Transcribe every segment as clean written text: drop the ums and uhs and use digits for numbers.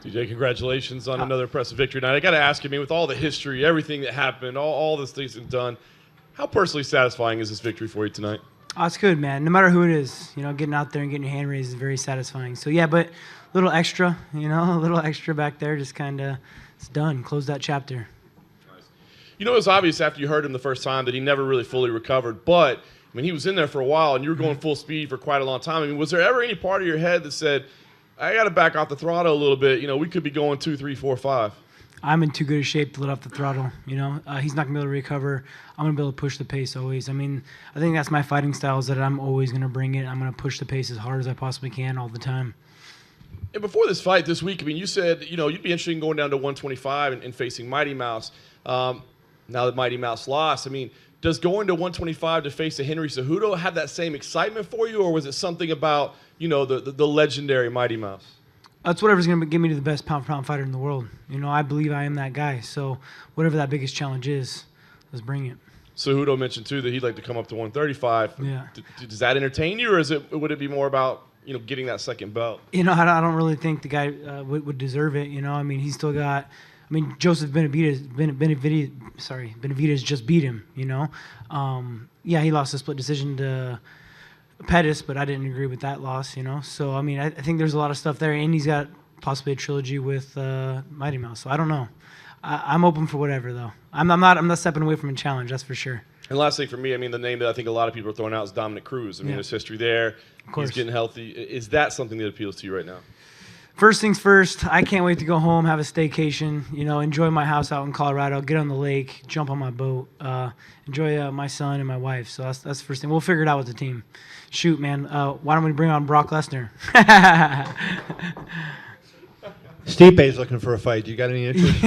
TJ, congratulations on another impressive victory tonight. I got to ask you, with all the history, everything that happened, all this things been done, how personally satisfying is this victory for you tonight? Oh, it's good, man. No matter who it is, getting out there and getting your hand raised is very satisfying. So, yeah, but a little extra, a little extra back there, just kind of, it's done. Close that chapter. Nice. It was obvious after you heard him the first time that he never really fully recovered, but, he was in there for a while, and you were going full speed for quite a long time. Was there ever any part of your head that said, I got to back off the throttle a little bit. We could be going 2, 3, 4, 5. I'm in too good a shape to let off the throttle. He's not going to be able to recover. I'm going to be able to push the pace always. I think that's my fighting style is that I'm always going to bring it. I'm going to push the pace as hard as I possibly can all the time. And before this fight this week, you said, you'd be interested in going down to 125 and facing Mighty Mouse. Now that Mighty Mouse lost, does going to 125 to face a Henry Cejudo have that same excitement for you, or was it something about, the legendary Mighty Mouse? That's whatever's going to get me to the best pound-for-pound fighter in the world. I believe I am that guy. So whatever that biggest challenge is, let's bring it. Cejudo mentioned, too, that he'd like to come up to 135. Yeah. Does that entertain you, or would it be more about, getting that second belt? I don't really think the guy would deserve it. He's still got – Joseph Benavidez just beat him, Yeah, he lost a split decision to – Pettis, but I didn't agree with that loss, So, I think there's a lot of stuff there, and he's got possibly a trilogy with Mighty Mouse. So I don't know. I'm open for whatever, though. I'm not stepping away from a challenge, that's for sure. And last thing for me, the name that I think a lot of people are throwing out is Dominic Cruz. There's history there. Of course. He's getting healthy. Is that something that appeals to you right now? First things first, I can't wait to go home, have a staycation, enjoy my house out in Colorado, get on the lake, jump on my boat, enjoy my son and my wife. So that's the first thing. We'll figure it out with the team. Shoot, man, why don't we bring on Brock Lesnar? Stipe's looking for a fight. You got any interest?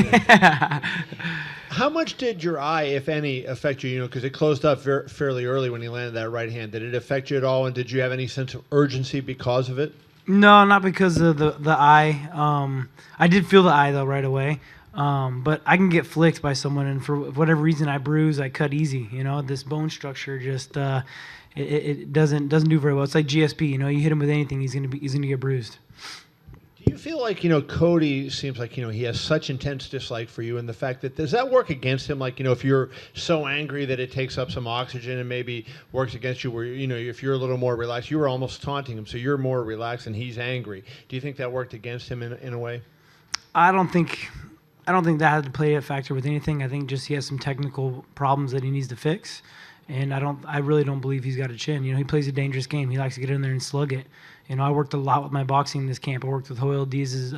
How much did your eye, if any, affect you? Because it closed up fairly early when he landed that right hand. Did it affect you at all, and did you have any sense of urgency because of it? No, not because of the eye. I did feel the eye, though, right away. But I can get flicked by someone, and for whatever reason, I bruise, I cut easy. This bone structure just it doesn't do very well. It's like GSP. You hit him with anything, he's gonna get bruised. Do you feel like Cody seems like he has such intense dislike for you, and the fact that does that work against him? Like if you're so angry that it takes up some oxygen and maybe works against you, where if you're a little more relaxed, you were almost taunting him, so you're more relaxed and he's angry. Do you think that worked against him in a way? I don't think that had to play a factor with anything. I think just he has some technical problems that he needs to fix. And I really don't believe he's got a chin. He plays a dangerous game. He likes to get in there and slug it. I worked a lot with my boxing in this camp. I worked with Joel Diaz's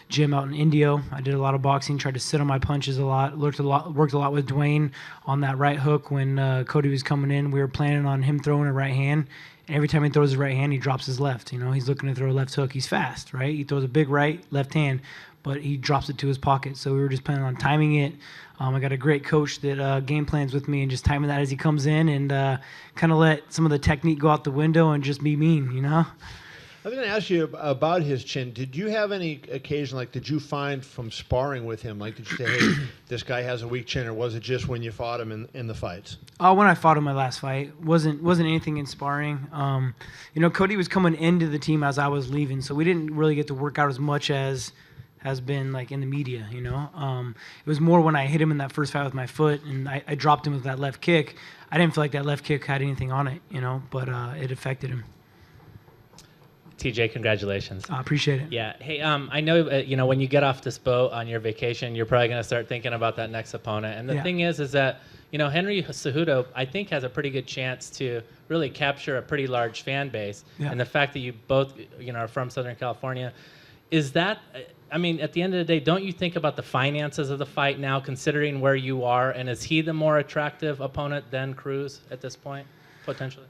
gym out in Indio. I did a lot of boxing, tried to sit on my punches a lot. Worked a lot with Dwayne on that right hook when Cody was coming in. We were planning on him throwing a right hand. And every time he throws his right hand, he drops his left. He's looking to throw a left hook. He's fast, right? He throws a big left hand, but he drops it to his pocket. So we were just planning on timing it. I got a great coach that game plans with me and just timing that as he comes in and kind of let some of the technique go out the window and just be mean, I was going to ask you about his chin. Did you have any occasion, did you find from sparring with him, did you say, hey, this guy has a weak chin, or was it just when you fought him in the fights? When I fought him my last fight, wasn't anything in sparring. Cody was coming into the team as I was leaving, so we didn't really get to work out as much as has been in the media, It was more when I hit him in that first fight with my foot and I dropped him with that left kick. I didn't feel like that left kick had anything on it, but it affected him. TJ, congratulations. I appreciate it. Yeah. Hey, I know, when you get off this boat on your vacation, you're probably going to start thinking about that next opponent. And the thing is that, Henry Cejudo, I think, has a pretty good chance to really capture a pretty large fan base. Yeah. And the fact that you both, are from Southern California, is that, at the end of the day, don't you think about the finances of the fight now, considering where you are? And is he the more attractive opponent than Cruz at this point, potentially?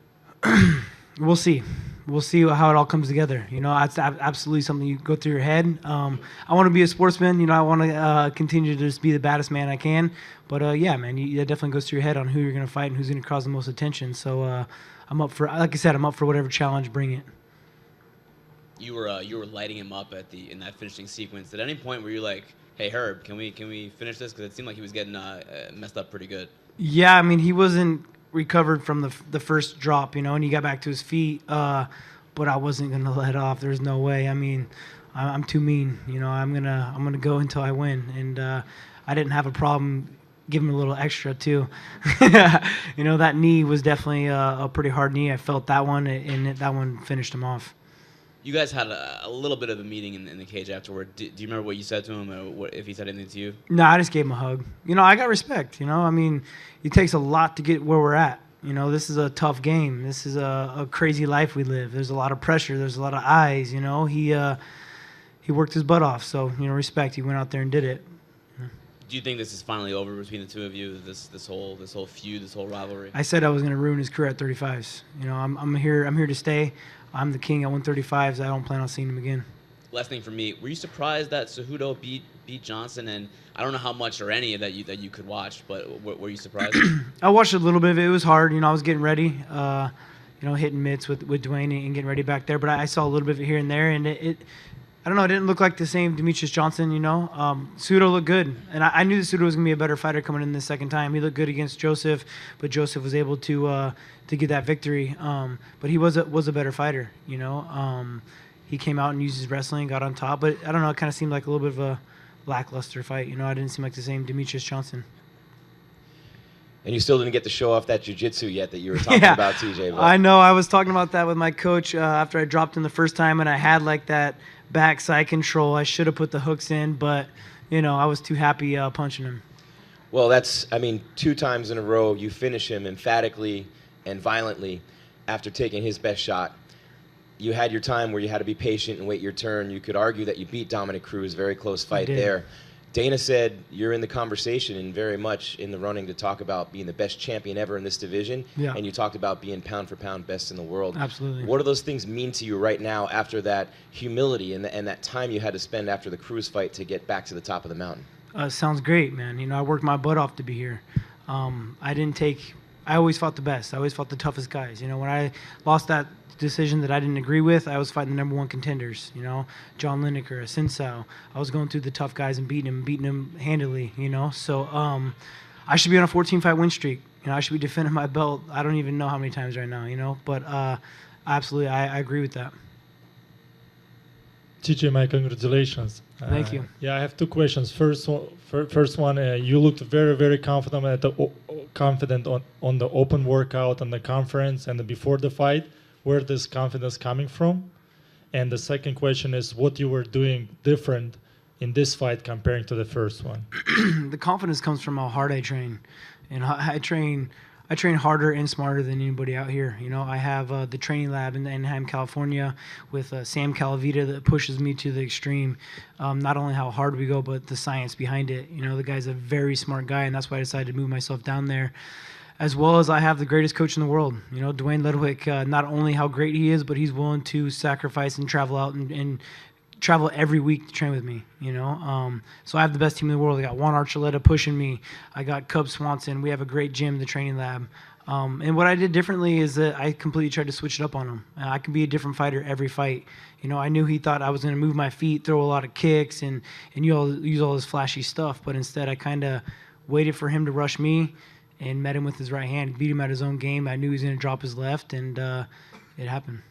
We'll see. We'll see how it all comes together. It's absolutely something you go through your head. I want to be a sportsman. I want to continue to just be the baddest man I can. But, yeah, man, that definitely goes through your head on who you're going to fight and who's going to cause the most attention. So I'm up for, like I said, I'm up for whatever challenge, bring it. You were lighting him up in that finishing sequence. At any point were you like, hey, Herb, can we finish this? Because it seemed like he was getting messed up pretty good. Yeah, he wasn't recovered from the first drop, and he got back to his feet, but I wasn't going to let off. There's no way. I'm too mean. You know, I'm gonna go until I win. And I didn't have a problem giving him a little extra too. You know, that knee was definitely a pretty hard knee. I felt that one, and that one finished him off. You guys had a little bit of a meeting in the cage afterward. Do you remember what you said to him, or if he said anything to you? No, I just gave him a hug. You know, I got respect. You know, I mean, it takes a lot to get where we're at. You know, this is a tough game. This is a crazy life we live. There's a lot of pressure. There's a lot of eyes. You know, he worked his butt off. So, you know, respect. He went out there and did it. Do you think this is finally over between the two of you? This whole feud, this whole rivalry. I said I was going to ruin his career at 35s. You know, I'm here to stay. I'm the king at 135s. I don't plan on seeing him again. Last thing for me, were you surprised that Cejudo beat Johnson? And I don't know how much or any that you could watch, but were you surprised? I watched a little bit of it. It was hard. You know, I was getting ready. You know, hitting mitts with Dwayne and getting ready back there. But I saw a little bit of it here and there, and it I don't know. It didn't look like the same Demetrius Johnson, you know. Cejudo looked good, and I knew that Cejudo was going to be a better fighter coming in the second time. He looked good against Joseph, but Joseph was able to get that victory. But he was a better fighter, you know. He came out and used his wrestling, got on top. But I don't know. It kind of seemed like a little bit of a lackluster fight. You know, I didn't seem like the same Demetrius Johnson. And you still didn't get to show off that jiu-jitsu yet that you were talking about, TJ. But. I know. I was talking about that with my coach after I dropped him the first time, and I had like that backside control. I should have put the hooks in, but, you know, I was too happy punching him. Well, that's, I mean, 2 times in a row you finish him emphatically and violently after taking his best shot. You had your time where you had to be patient and wait your turn. You could argue that you beat Dominic Cruz, very close fight there. Dana said you're in the conversation and very much in the running to talk about being the best champion ever in this division. Yeah. And you talked about being pound for pound best in the world. Absolutely. What do those things mean to you right now after that humility and that time you had to spend after the Cruz fight to get back to the top of the mountain? Sounds great, man. You know, I worked my butt off to be here. I always fought the best. I always fought the toughest guys. You know, when I lost that decision that I didn't agree with, I was fighting the #1 contenders, you know, John Lineker, Sinsao. I was going through the tough guys and beating them handily, you know. So I should be on a 14-fight win streak. You know, I should be defending my belt. I don't even know how many times right now, you know. But absolutely, I agree with that. TJ, my congratulations. Thank you. Yeah, I have 2 questions. First one, you looked very, very confident on the open workout and the conference and before the fight. Where this confidence coming from? And the second question is what you were doing different in this fight comparing to the first one. The confidence comes from how hard I train, and I train harder and smarter than anybody out here. You know, I have the training lab in Anaheim, California, with Sam Calavita that pushes me to the extreme. Not only how hard we go, but the science behind it. You know, the guy's a very smart guy, and that's why I decided to move myself down there. As well as I have the greatest coach in the world. You know, Dwayne Ludwig, not only how great he is, but he's willing to sacrifice and travel out and travel every week to train with me, you know. So I have the best team in the world. I got Juan Archuleta pushing me. I got Cub Swanson. We have a great gym, the training lab. And what I did differently is that I completely tried to switch it up on him. I can be a different fighter every fight. You know, I knew he thought I was going to move my feet, throw a lot of kicks, and use all this flashy stuff. But instead, I kind of waited for him to rush me and met him with his right hand, beat him at his own game. I knew he was going to drop his left, and it happened.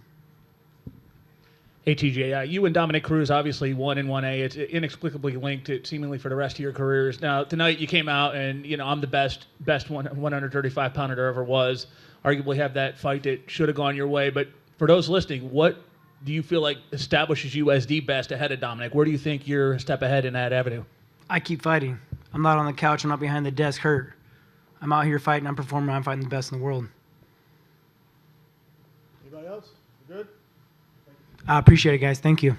Hey, TJ, you and Dominic Cruz, obviously 1 and 1A. It's inexplicably linked, seemingly for the rest of your careers. Now, tonight you came out and, you know, I'm the best 135-pounder there ever was. Arguably have that fight that should have gone your way. But for those listening, what do you feel like establishes you as the best ahead of Dominic? Where do you think you're a step ahead in that avenue? I keep fighting. I'm not on the couch. I'm not behind the desk hurt. I'm out here fighting. I'm performing. I'm fighting the best in the world. Anybody else? Good? I appreciate it, guys. Thank you.